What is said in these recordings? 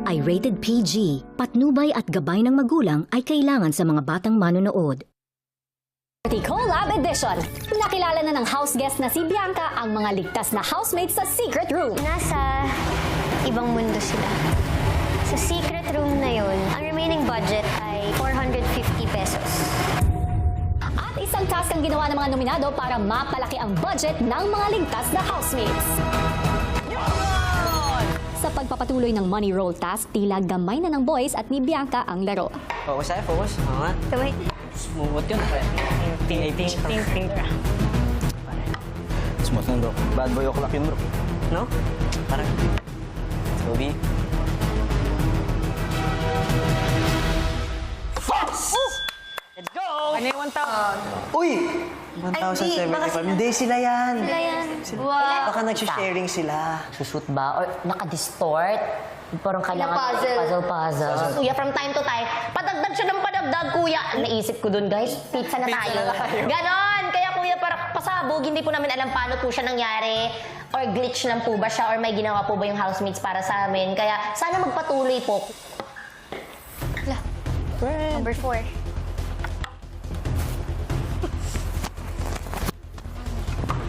Ay rated PG. Patnubay at gabay ng magulang ay kailangan sa mga batang manonood. Collab Edition. Nakilala na ng house guest na si Bianca ang mga ligtas na housemates sa secret room. Nasa ibang mundo sila. Sa secret room na yun, ang remaining budget ay 450 pesos. At isang task ang ginawa ng mga nominado para mapalaki ang budget ng mga ligtas na housemates. Sa pagpapatuloy ng money roll task, tila gamay na ng boys at ni Bianca ang laro. Focus tayo, focus. Oo nga. Sabay. Smooth yun. Ting. Smooth lang bro. Bad boy o'clock yun bro. No? Parang. Toby. Let's go! Ano yung 1,000? Uy! 1,075. Hindi sila yan. Sila yan. Baka nag-sharing sila. Sushoot ba? Or naka-distort? Parang kailangan puzzle. Kuya, from time to time, padagdag siya ng padagdag, kuya. Naisip ko dun, guys, pizza na tayo. Ganon! Kaya kuya, para pasabog, hindi po namin alam paano po siya nangyari. Or glitch lang po ba siya, or may ginawa po ba yung housemates para sa amin. Kaya sana magpatuloy po. Number 4.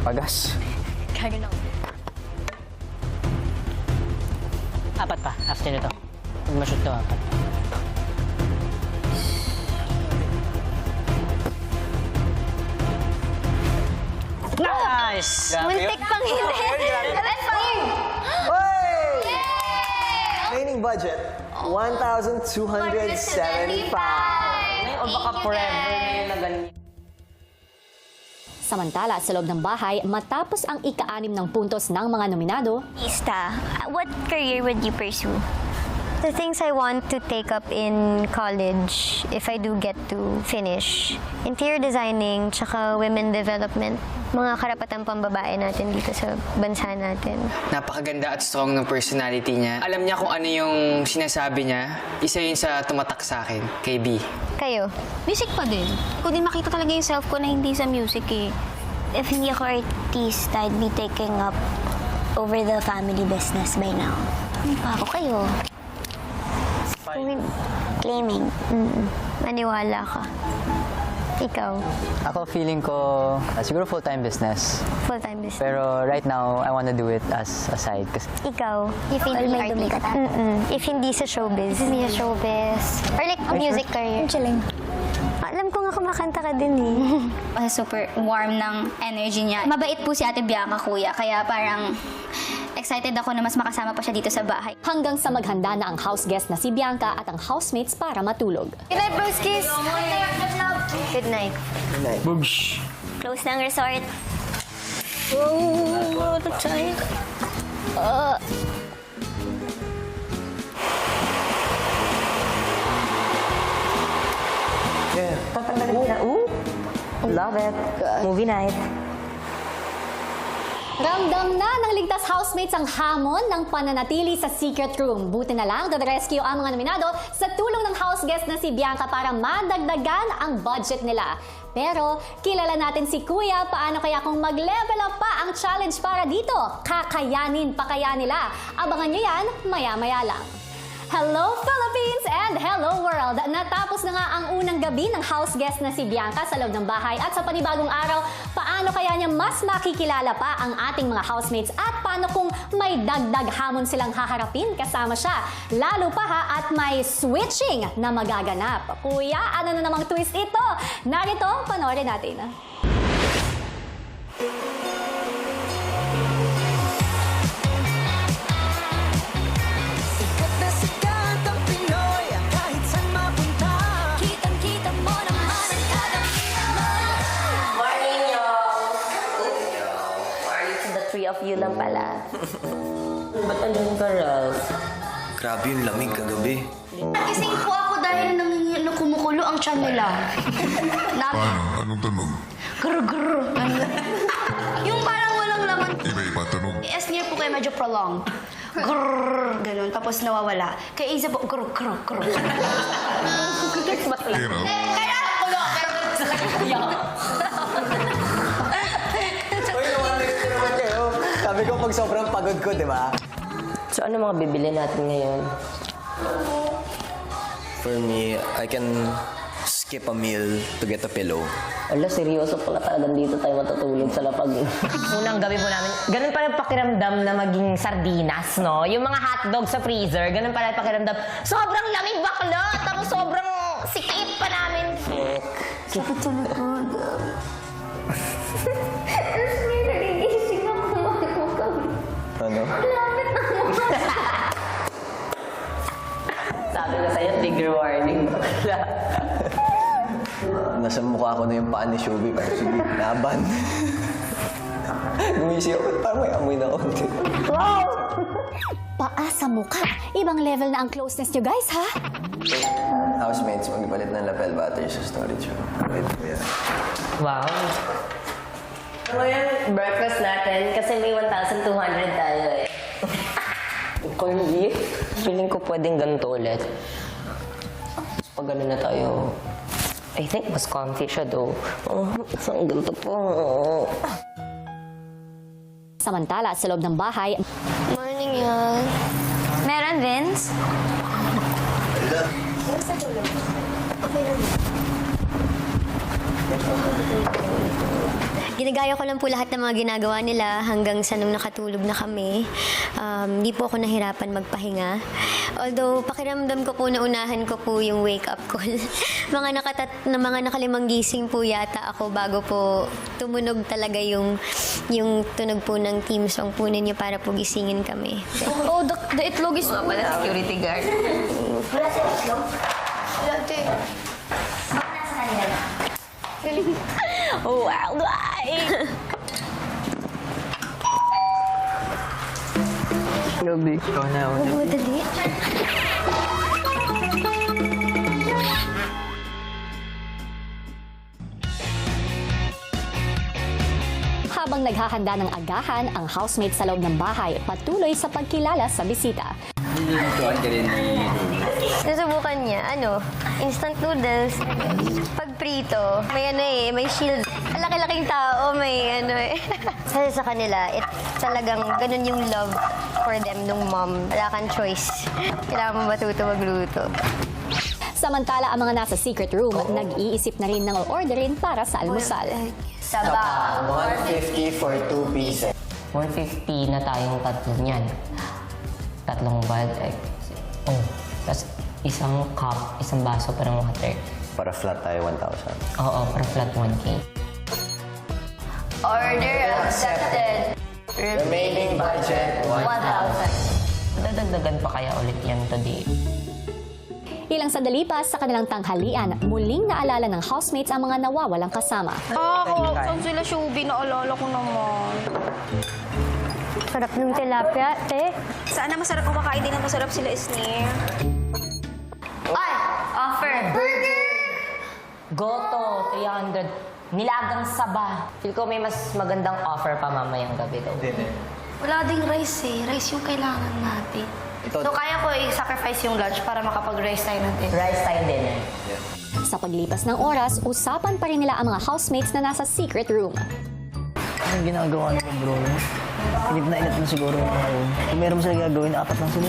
Pagas. Apat pa, after nito. Pag ma-shoot to, apat. Nice! Muntik pang hindi. Let's go! Remaining budget, 1,275. O baka forever na yun na ganun. Samantala, sa loob ng bahay, matapos ang ika-6 ng puntos ng mga nominado, Ista, what career would you pursue? The things I want to take up in college, if I do get to finish, interior designing, tsaka women development, mga karapatang pambabae natin dito sa bansa natin. Napakaganda at strong ng personality niya. Alam niya kung ano yung sinasabi niya. Isa yun sa tumatak sa akin, kay B. Kayo? Music pa din. Kung din makita talaga yung self ko na hindi sa music eh. If hindi ako artist, I'd be taking up over the family business by now. Ano pa ako kayo? Claiming. Maniwala ka. Ikaw, Ako feeling ko siguro full-time business. full-time business. Pero right now, I wanna do it as a side. Kasi Ikaw, If hindi artist. if hindi sa showbiz. Hindi sa showbiz. Or like music career. Chilling. Alam ko nga kumakanta ka din eh. Kasi super warm ng energy niya. Mabait po si Ate Bianca, kuya. Kaya parang excited ako na mas makasama pa siya dito sa bahay. hanggang sa maghanda na ang house guest na si Bianca at ang housemates para matulog. Good night, broskies! Good night. Close na ang resort. Love it. Movie night. Ramdam na ng ligtas housemates ang hamon ng pananatili sa secret room. Buti na lang, to the rescue ang mga nominado sa tulong ng house guest na si Bianca para madagdagan ang budget nila. Pero kilala natin si Kuya, paano kaya kung mag-level up pa ang challenge para dito? Kakayanin pa kaya nila? Abangan nyo yan maya-maya lang. Hello Philippines and hello world! Natapos na nga ang unang gabi ng house guest na si Bianca sa loob ng bahay at sa panibagong araw, paano kaya niya mas makikilala pa ang ating mga housemates at paano kung may dagdag hamon silang haharapin kasama siya? Lalo pa ha at may switching na magaganap. Kuya, ano na namang twist ito? Narito, panoorin natin. Of you lang pala. Ba't andun ka, Ralph? Grabe yung lamig kagabi. Nagising po ako dahil kumukulo ang tiyan nila. Paano? Anong tanong? Grr. Yung parang walang laman. Iba-iba tanong. S niya po kayo medyo prolong. Grrr. Ganun. Tapos nawawala. Kaya isa po, grrr. You know? Kaya kulo. Sabi ko pag sobrang pagod ko, di ba? So ano mga bibili natin ngayon? For me, I can skip a meal to get a pillow. Ala, seryoso pala talagang dito tayo matutulog sa lapag. Unang gabi po namin, ganun pala yung pakiramdam na maging sardinas, no? Yung mga hotdog sa freezer, ganun pala yung pakiramdam. Sobrang lamig bakla, tapos sobrang sikip pa namin. Sakit sa likod. Ano? Sabi ko sa'yo, trigger warning. Nasa mukha ko na yung paa ni Shubi. Pero sige, laban. Gumisi ako, parang may amoy na konti. Paa sa mukha. Ibang level na ang closeness nyo guys, ha? Housemates, magpalit ng lapel battery sa storage room. Wait, yeah. Wow. Ngayon, breakfast natin, kasi may 1,200 tayo eh. Corned beef? Feeling ko pwedeng ganito ulit. Pag gano'n na tayo, I think mas comfy siya though. Isang ganito po. Samantala, sa loob ng bahay, Morning, y'all. Meron, Vince? Ginagaya ko lang po lahat ng mga ginagawa nila hanggang sa nung nakatulog na kami. Di po ako nahirapan magpahinga. Although, pakiramdam ko po na unahan ko po yung wake-up call. mga nakalimang gising po yata ako bago po tumunog talaga yung tunog po ng team song po ninyo para po gisingin kami. Oh, the itlog is... Wala security guard. Wala sa itlog? Wala, ate. Wow, guys! Grabe, ikaw na. Madali. habang naghahanda ng agahan ang housemate sa loob ng bahay, patuloy sa pagkilala sa bisita. Nasubukan niya, instant noodles. Pag prito, may shield. Ang laki-laking tao, may Kasi sa kanila, talagang ganun yung love for them nung mom. Wala kang choice. Kailangan mo matuto magluto. Samantala, ang mga nasa secret room, nag-iisip na rin ng orderin para sa almusal. Saba. 150 for 2 pieces. 150 na tayong tatlo niyan. Tatlong bad egg. Oh, tapos isang cup, isang baso para water. Para flat tayo, 1,000. Oo, para flat 1K. Order accepted. Remaining budget, 1,000. Dadagdagan pa kaya ulit yan today? Ilang sandali pa sa kanilang tanghalian, muling naalala ng housemates ang mga nawawalang kasama. Saan sila, Shubi? Naalala ko naman. Sarap ng tilapia, te. Sana masarap kumakain din na masarap sila, Isnir. Ay! Offer! Burger! Goto, 300. Nilagang saba. Feel ko may mas magandang offer pa mamayang gabi daw. Wala ding rice eh. Rice yung kailangan natin. So kaya ko i-sacrifice yung lunch para makapag-rice tayo natin. Rice time din eh. Sa paglipas ng oras, usapan pa rin nila ang mga housemates na nasa secret room. Anong ginagawa nila, bro? Init na siguro yung mga yun. Kung meron mo sila gagawin, 4 lang sila.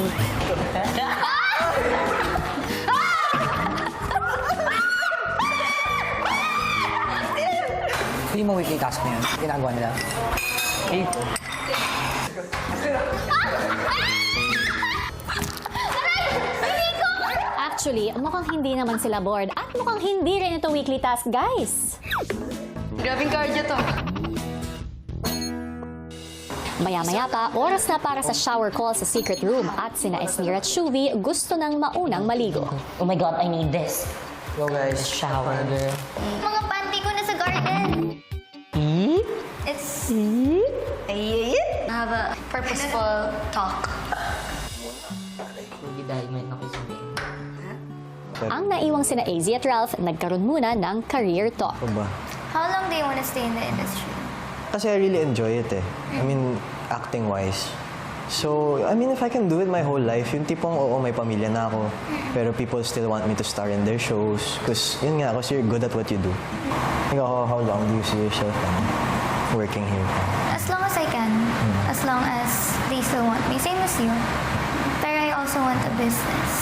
Hindi mo weekly task na yun. Ginagawa nila. Actually, mukhang hindi naman sila bored at mukhang hindi rin ito weekly task, guys. Grabing cardio to. Maya-maya pa, oras na para sa shower call sa secret room at sina Esnir at Shuvi gusto ng maunang maligo. Oh my God, I need this. Go guys. Shower, girl. Mga panty ko na sa garden. It's... have a purposeful talk. Hindi dahil may nakisabi. Ang naiwang sina AZ at Ralph, nagkaroon muna ng career talk. How long do you want to stay in the industry? Kasi I really enjoy it eh. I mean, acting-wise. So, I mean, if I can do it my whole life, yung tipong, oo, may pamilya na ako, pero people still want me to star in their shows. Because, yun nga, kasi you're good at what you do. Ikaw, how long do you see yourself working here? As long as I can. As long as they still want me. Same as you. also want a business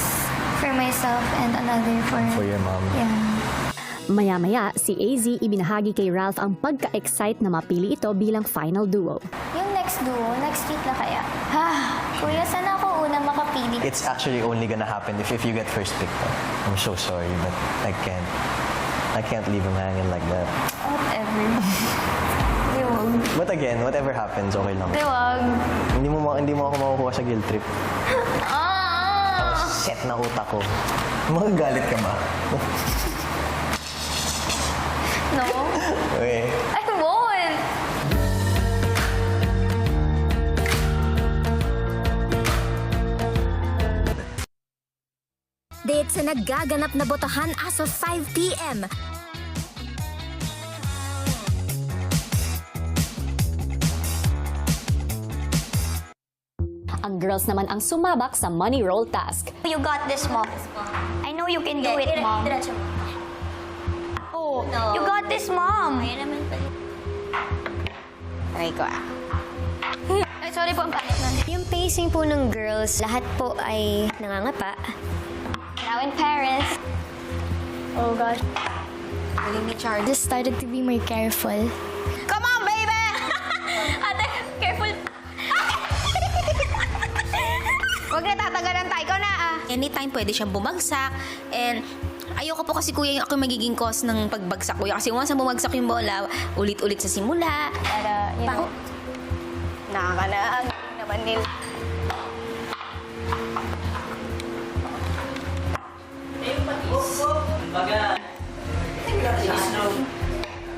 for myself and another For your mom. Yeah. Maya-maya, si AZ ibinahagi kay Ralph ang pagka-excite na mapili ito bilang final duo. Yung next duo, next week na kaya? Kuya, sana ako unang makapili. It's actually only gonna happen if you get first pick. I'm so sorry, but I can't leave him hanging like that. Whatever. Diwag. But again, whatever happens, okay lang. Diwag. Hindi mo ako makukuha sa guilt trip. Set na utak ko. Magagalit ka ba? No? Okay. I won't. Date sa naggaganap na botohan as of 5 p.m. Ang girls naman ang sumabak sa money roll task. You got this, Mom. I know you can do it, Mom. Oh, you got this, Mom. Aray ko Ay, sorry po, ang pangit nun. Yung pacing po ng girls, lahat po ay nangangapa. Now in Paris. Oh, gosh. Just started to be more careful. Come on, baby! Ate, careful. Huwag na tatagalan tayo. Ikaw na, Anytime pwede siyang bumagsak. And ayoko po kasi kuya yung ako magiging cause ng pagbagsak kuya. Kasi once na bumagsak yung bola, ulit-ulit sa simula. Para, you know, Nakakalaang naman nila.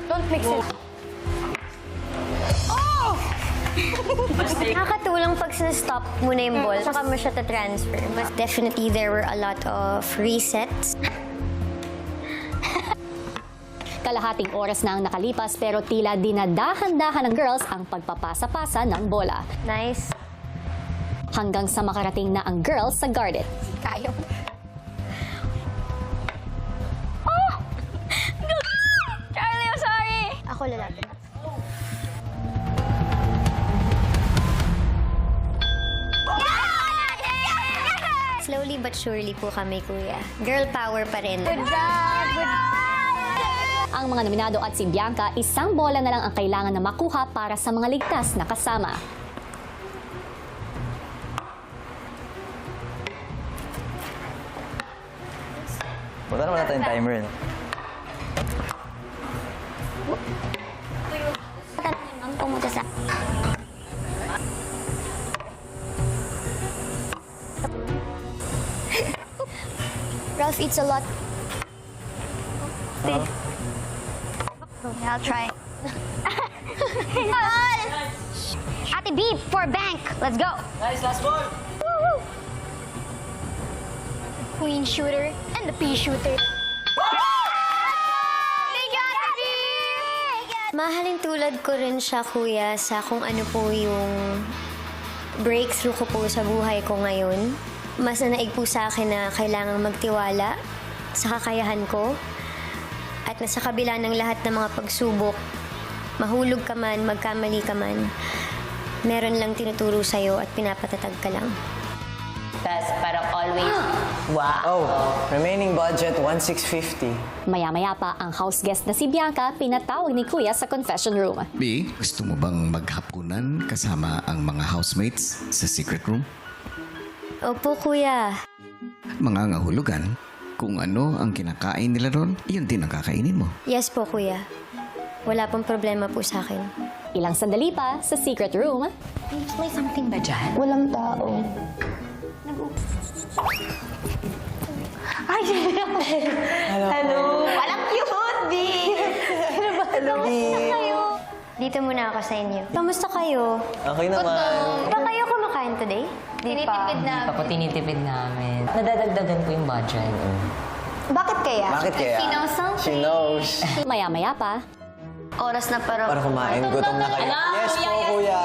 don't mix it. Nakakatulong pag sinastop muna yung ball, saka mo siya transfer. But definitely, there were a lot of resets. Kalahating oras na ang nakalipas pero tila dinadahan-dahan ng girls ang pagpapasa-pasa ng bola. Nice. Hanggang sa makarating na ang girls sa garden. Kayo. Charlie, I'm sorry. Ako lalaki. Slowly but surely po kami, kuya. Girl power pa rin. Good job. Ang mga nominado at si Bianca, isang bola na lang ang kailangan na makuha para sa mga ligtas na kasama. Wala naman natin timer. No? Ma'am, pumunta sa... Ralph eats a lot. Okay, I'll try. Ate B, for bank. Let's go. Nice, last ball! Queen shooter and the pea shooter. Thank you, Ate B! Mahalin tulad ko rin siya, kuya, sa kung ano po yung breakthrough ko po sa buhay ko ngayon. Mas nanaig po sa akin na kailangang magtiwala sa kakayahan ko. At na sa kabila ng lahat ng mga pagsubok, mahulog ka man, magkamali ka man, meron lang tinuturo sa'yo at pinapatatag ka lang. Tapos parang always, wow. Oh, remaining budget, 1,650. Maya-maya pa ang house guest na si Bianca pinatawag ni Kuya sa confession room. B, gusto mo bang maghapunan kasama ang mga housemates sa secret room? Opo, kuya. Mga ngahulugan, kung ano ang kinakain nila ron, yun din ang kakainin mo. Yes po, kuya. Wala pong problema po sa akin. Ilang sandali pa sa secret room. May something ba dyan? Walang tao. Ay, hello. Walang cute, B. Hello, B. Dito muna ako sa inyo. Kamusta kayo? Okay naman. Ba kayo kumakain today? Di pa. Ako tinitipid namin. Nadadagdagan po yung budget. Bakit kaya? Bakit kaya? She knows something. She knows. Maya-maya pa, Oras na para... Para kumain, gutom na kayo. Yes po, kuya.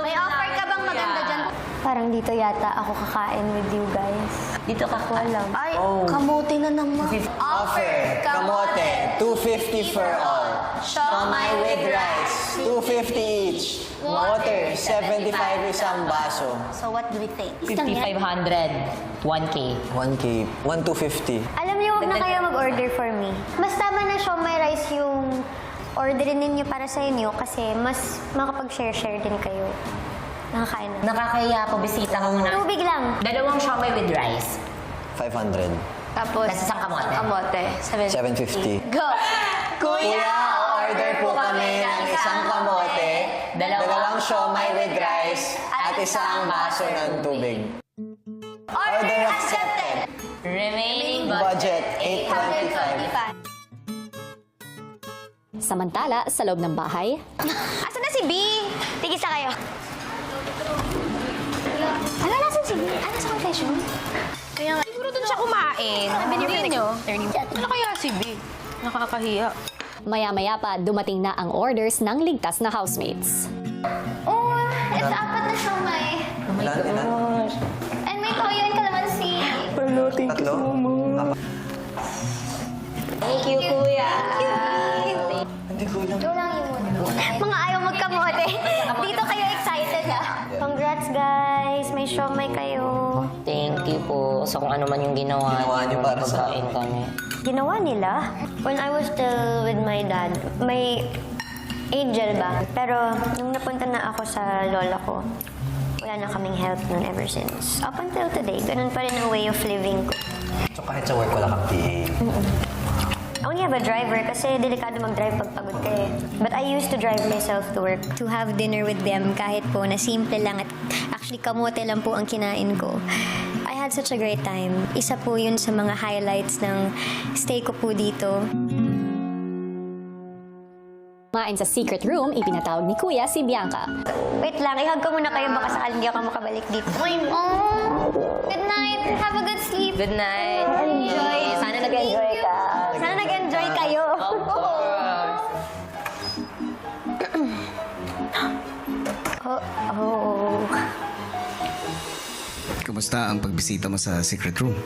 May offer ka bang maganda dyan? Parang dito yata ako kakain with you guys. Dito ka Alam. Ay, Oh. kamote na naman. Offer, kamote, 250 for all. Siomai with rice. 250 each. Water, 75 isang baso. So what do we think? 5,500. 1K. 1K, 1,250. Alam niyo, huwag na kayo mag-order for me. Mas tama na siomai rice yung orderin ninyo para sa inyo kasi mas makapag-share-share din kayo. Nakakain na. Nakakahiya ako, bisita ka muna. Tubig lang. Dalawang siomai with rice. 500. Tapos, Tapos isang kamote. kamote. 750. Go! Kuya, order po kami ng isang kamote, dalawang siomai with rice, at isang baso ng tubig. Order accepted. Remaining Budget, 825. Samantala, sa loob ng bahay, Asan na si B? Tigis na kayo. Ano, nasan si B? Ano sa confession? Kaya nga, siguro doon siya kumain. Hindi nyo. Ano kaya si B? Nakakahiya. maya-maya pa dumating na ang orders ng ligtas na housemates. Oh, it's apat na siomai. Ilan? And may toyo and calamansi. Tatlo? Thank you, kuya. Hindi ko lang. Ito lang yun. Mga ayaw magkamote. Dito kayo excited ah. Congrats guys, may siomai kayo. Thank you po sa kung ano man yung ginawa niyo para sa pagkain kami. Ginawa nila? When I was still with my dad, may angel ba? Pero nung napunta na ako sa lola ko, wala na kaming help nun ever since. Up until today, ganun pa rin ang way of living ko. So kahit sa work wala kang PA? I only have a driver kasi delikado mag-drive pag pagod ka eh. But I used to drive myself to work. To have dinner with them kahit po na simple lang at actually kamote lang po ang kinain ko. I had such a great time. Isa po yun sa mga highlights ng stay ko po dito. Kumain sa secret room, ipinatawag ni Kuya si Bianca. Wait lang, ihag ko muna kayo baka sakali hindi ako makabalik dito. Oh, good night. Have a good sleep. Good night. Enjoy. Sana nag-enjoy ka. Sana nag-enjoy kayo. Oh. Kumusta ang pagbisita mo sa secret room?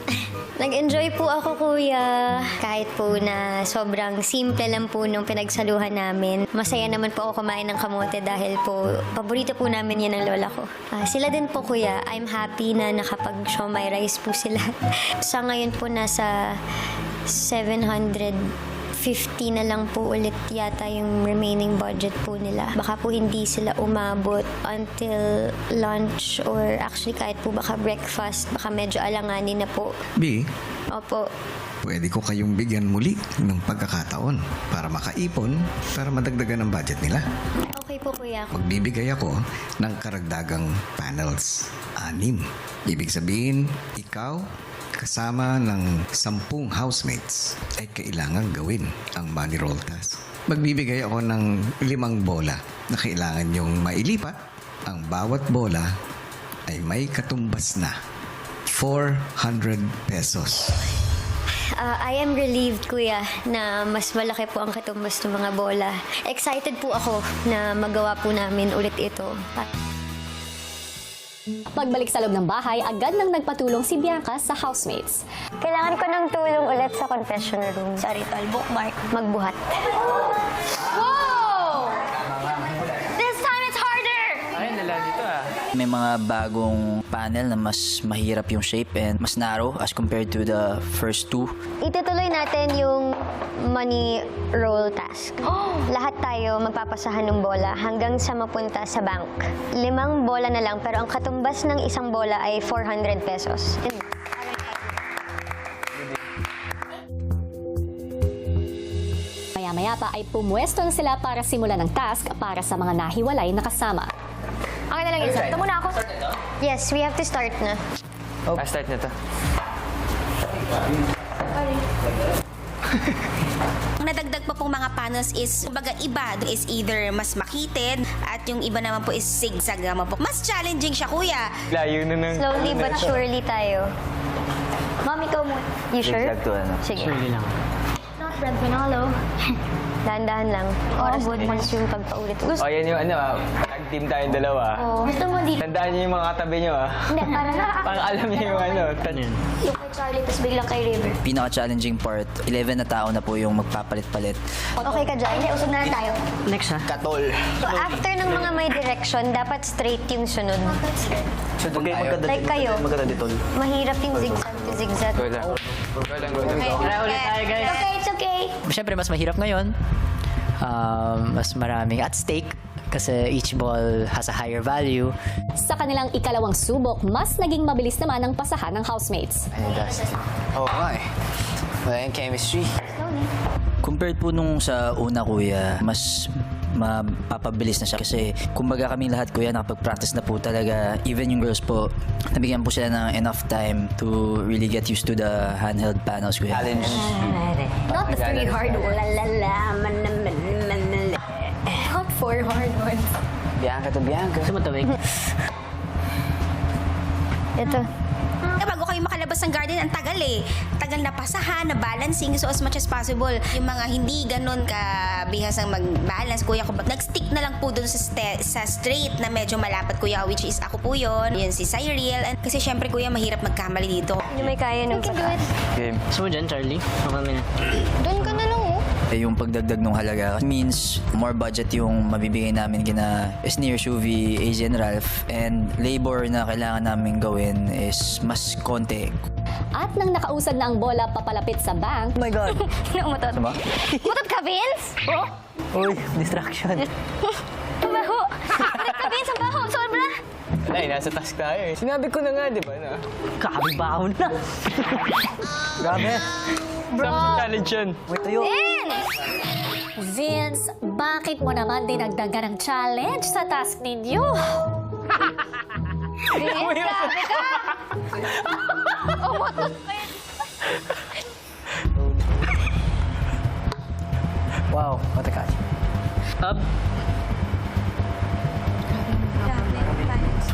Nag-enjoy po ako, kuya. Kahit po na sobrang simple lang po nung pinagsaluhan namin. Masaya naman po ako kumain ng kamote dahil po paborito po namin yan ng lola ko. Sila din po, kuya. I'm happy na nakapag-siomai rice po sila. Sa ngayon po nasa 750 na lang po ulit yata yung remaining budget po nila. Baka po hindi sila umabot until lunch or actually kahit po baka breakfast. Baka medyo alanganin na po. B, Opo. pwede ko kayong bigyan muli ng pagkakataon para makaipon para madagdagan ang budget nila. Okay po, kuya. Magbibigay ako ng karagdagang panels. 6. Ibig sabihin, ikaw kasama ng 10 housemates ay kailangan gawin ang money roll task. Magbibigay ako ng 5 bola na kailangan yung mailipat. Ang bawat bola ay may katumbas na 400 pesos. I am relieved, kuya, na mas malaki po ang katumbas ng mga bola. Excited po ako na magawa po namin ulit ito. Pagbalik sa loob ng bahay, agad nang nagpatulong si Bianca sa housemates. Kailangan ko ng tulong ulit sa confession room. Sorry, tol. Bookmark. Magbuhat. Whoa! This time it's harder! Ay, nala dito ah. May mga bagong panel na mas mahirap yung shape and mas narrow as compared to the first two. Itutuloy natin yung money roll task. Lahat tayo magpapasahan ng bola hanggang sa mapunta sa bank. 5 bola na lang pero ang katumbas ng isang bola ay 400 pesos. Maya-maya pa ay pumwesto na sila para simulan ng task para sa mga nahiwalay na kasama. Okay na lang isa. Ito muna ako. Yes, we have to start na. Start na to. Ang nadagdag pa pong mga panels is, kumbaga iba is either mas makitid at yung iba naman po is zigzag naman po. Mas challenging siya, kuya. Layo na ng... Slowly but surely tayo. Mom, ikaw mo. You sure? Zigzag to ano? Sige. Surely lang. Not Brad Manalo. Dahan-dahan lang. Oras din yung pagpaulit. O, yan yung ano, team tayong dalawa. Gusto mo dito? Tandaan niyo yung mga katabi niyo, ah. Hindi, Parang alam niyo yung ano. Yung kay Charlie, tapos biglang kay River. Pinaka-challenging part, 11 na tao na po yung magpapalit-palit. Okay ka dyan? Hindi, usog na lang tayo. Next ha? Katol. So after ng mga may direction, dapat straight yung sunod. So, okay, Like kayo. magkadaditol. Mahirap yung zigzag to zigzag. Go lang. Okay, it's okay. Siyempre, mas mahirap ngayon. Mas maraming at stake kasi each ball has a higher value. Sa kanilang ikalawang subok, mas naging mabilis naman ang pasahan ng housemates. Oo nga eh. Wala yung chemistry. Compared po nung sa una, kuya, mas mapapabilis na siya kasi kumbaga kaming lahat, kuya, nakapag-practice na po talaga. Even yung girls po, nabigyan po sila ng enough time to really get used to the handheld panels, kuya. Challenge. Not the three hard ones. Not four hard ones. Bianca to Bianca. Sumatabig. Ito. Bago kayo makalabas ng garden, ang tagal eh. Tagal na pasahan, na balancing, so as much as possible. Yung mga hindi ganun kabihas ang mag-balance, kuya ko, nag-stick na lang po dun sa straight na medyo malapad, kuya, which is ako po yun. Yun si Cyril. And kasi syempre, kuya, mahirap magkamali dito. Hindi may kaya nung pasahan. Game. Gusto mo dyan, Charlie? Mamaya na. Doon ka na lang, oh. Yung pagdagdag ng halaga means more budget yung mabibigay namin kina Esnir, Shuvi, AJ, and Ralph. And labor na kailangan namin gawin is mas konti. At nang nakausad na ang bola papalapit sa bank, Oh my God! Umutot. Diba? Umutot ka, Vince? Oh. Uy, distraction. Ang baho. Umutot ka, Vince. Ang baho. Sobra. Ay, nasa task tayo eh. Sinabi ko na nga, di ba? Na? Kabibaho na. Grabe. Sa challenge yun. Wait, tayo. Vince, bakit mo naman dinagdagan ng challenge sa task ninyo? Vince, grabe ka. Umutot ka. Wow, what a catch. Up.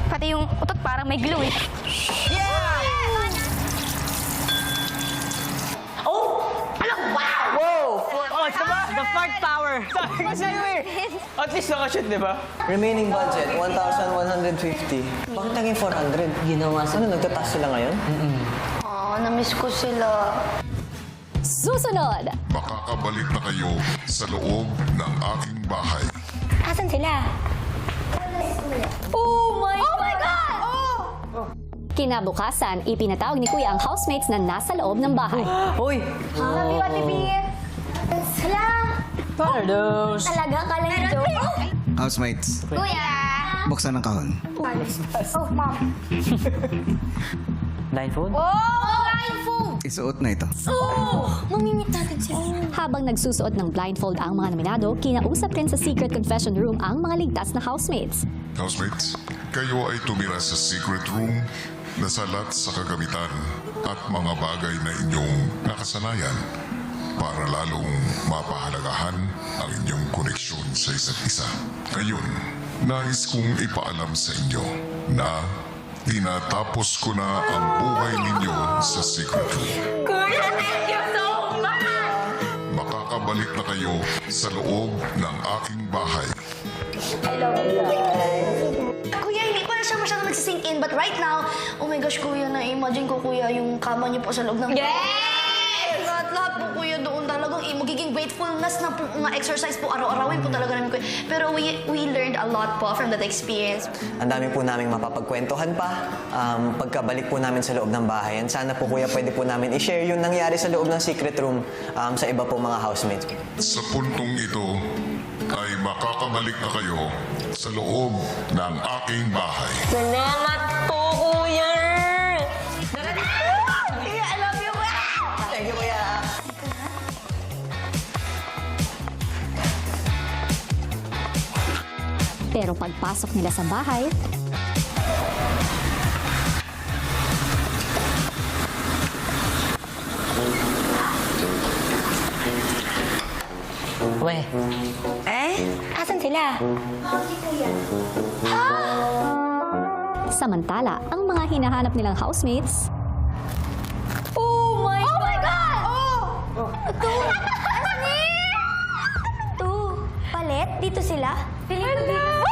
Pati yung utot parang may glue eh. Oh, sama! The fart power! Sabi ko sa'yo eh! At least nakashoot, di ba? Remaining budget, 1,150. Bakit naging 400? Ginawa sa... Ano, nagtataas sila ngayon? Na-miss ko sila. Susunod, Makakabalik na kayo sa loob ng aking bahay. Asan sila? oh my God! Kinabukasan, ipinatawag ni Kuya ang housemates na nasa loob ng bahay. Uy! Sabi ko, Tipir. Sila. Pardos. Talaga, kala yung joke. Housemates, Kuya. buksan ang kahon. Oh, mom. Blindfold? Oh, blindfold. Isuot na ito. Mamimitagan sila. Habang nagsusuot ng blindfold ang mga nominado, kinausap rin sa secret confession room ang mga ligtas na housemates. Housemates, kayo ay tumira sa secret room na salat sa kagamitan at mga bagay na inyong nakasanayan para lalong mapahalagahan ang inyong koneksyon sa isa't isa. Ngayon, nais kong ipaalam sa inyo na tinatapos ko na ang buhay ninyo sa secret room. Kuya, thank you so much. Makakabalik na kayo sa loob ng aking bahay. Kuya, hindi pa na siya masyadong nagsisink in, but right now, oh my gosh, kuya, na-imagine ko, kuya, yung kama niyo po sa loob ng... Yes! Lahat po, kuya, doon talagang magiging gratefulness na po, mga exercise po, araw-arawin po talaga namin, kuya. Pero we learned a lot po from that experience. Ang dami po naming mapapagkwentuhan pa pagkabalik po namin sa loob ng bahay. And sana po, kuya, pwede po namin i-share yung nangyari sa loob ng secret room sa iba po mga housemates. Sa puntong ito ay makakabalik na kayo sa loob ng aking bahay. Salamat po, kuya! Kuya, I love you, kuya! Thank you, kuya! Pero pagpasok nila sa bahay, We, Asan sila? samantala, ang mga hinahanap nilang housemates, Oh my God! Oh! Ito! Asni! Ito! Palit? Dito sila? Piling ko dito.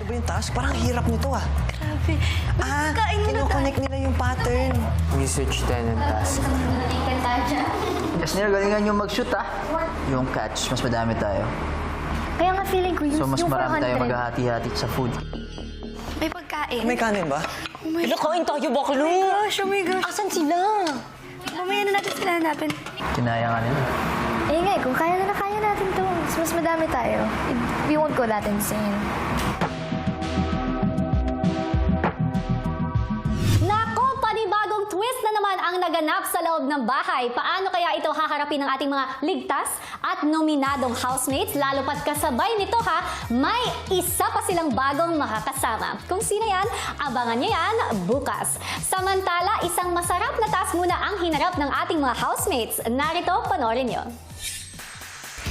ba yung task? Parang hirap nito ah. Grabe. Kinoconnect nila yung pattern. Research din ang task. Yes, galingan yung mag-shoot Yung catch, mas madami tayo. Kaya nga feeling ko So, mas yung marami 400. tayo maghahati-hati sa food. May pagkain. May kanin ba? Nakain tayo, baklo! Oh my gosh. Asan sila? Mamaya na natin sila hanapin. Kinaya nga nila. Eh nga, kung kaya natin to. Mas madami tayo. We won't go that insane. Nako, panibagong twist na naman ang naganap sa loob ng bahay. Paano kaya ito haharapin ng ating mga ligtas at nominadong housemates? Lalo pat kasabay nito may isa pa silang bagong makakasama. Kung sino yan, abangan niyo yan bukas. Samantala, isang masarap na task muna ang hinarap ng ating mga housemates. Narito, panoorin niyo.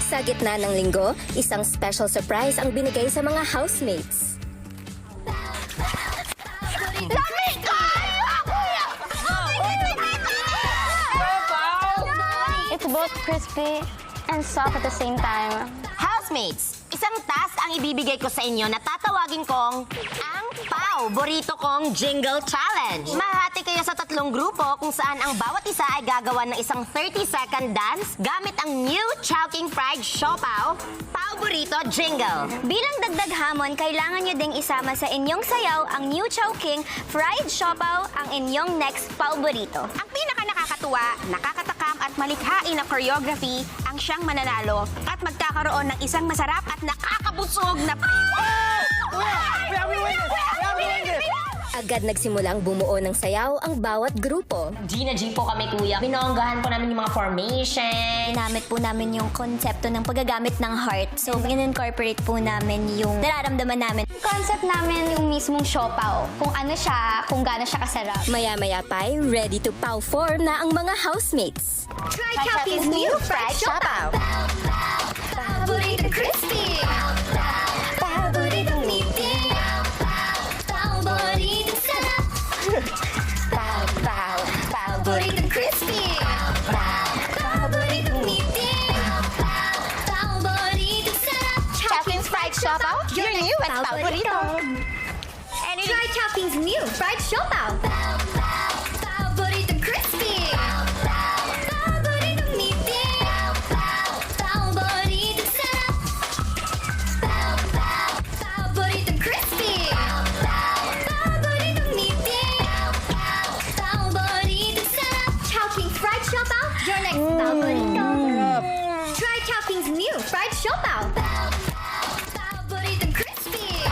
Sa gitna ng linggo, isang special surprise ang binigay sa mga housemates. It's both crispy and soft at the same time. Housemates, isang task ang ibibigay ko sa inyo na tatawagin kong ang Pau Burrito Kong Jingle Challenge. Mahati kayo sa 3 grupo kung saan ang bawat isa ay gagawa ng isang 30-second dance gamit ang new Chowking Fried Siopaw Pau Burrito Jingle. Bilang dagdag hamon, kailangan nyo ding isama sa inyong sayaw ang New Chowking Fried Siopaw, ang inyong next Pau Burrito. Ang pinaka-nakakatuwa, nakakatakam at malikhain na choreography ang siyang mananalo at magkakaroon ng isang masarap at nakakabusog na Agad nagsimulang bumuo ng sayaw ang bawat grupo. G na G po kami, kuya. Binonggahan po namin yung mga formation. Ginamit po namin yung konsepto ng paggagamit ng heart. So, in-incorporate po namin yung nararamdaman namin. Yung concept namin yung mismong siopaw. Kung ano siya, kung gaano siya kasarap. Maya-maya pa'y ready to pow for na ang mga housemates. Try Chowking's new fried siopaw. Paborito crispy. Paborito meaty. Paborito sarap. Paborito crispy. Paborito meaty. Paborito sarap. Chowking's Fried Siopaw, your newest paborito. Try Chowking's new fried siopaw. Paborito crispy. Paborito meaty. Paborito sarap. Paborito crispy. Paborito meaty. Paborito sarap. Chowking's fried siopaw, your next paborito. Try Chowking's new fried siopaw. Paborito crispy.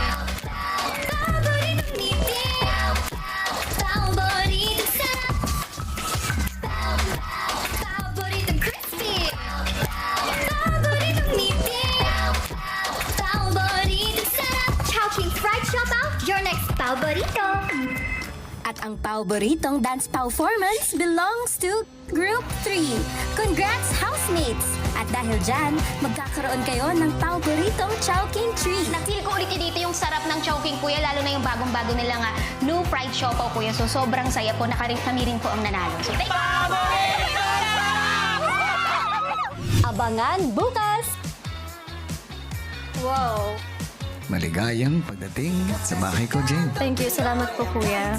Paborito meaty. Paborito sarap. Paborito crispy. Paborito meaty. Paborito sarap. Chowking fried siopaw, your next paborito. At ang paboritong dance performance belongs to Group 3. Congrats, housemates! At dahil dyan, magkakaroon kayo ng paboritong Chowking Tree. Nag-feel ko ulit dito yung sarap ng Chowking, kuya, lalo na yung bagong-bago nila new fried siopaw, kuya. So, sobrang saya po. Kami rin po ang nanalo. So, thank you! Abangan bukas! Wow. Maligayang pagdating sa bahay ko, Jen. Thank you. Salamat po, kuya.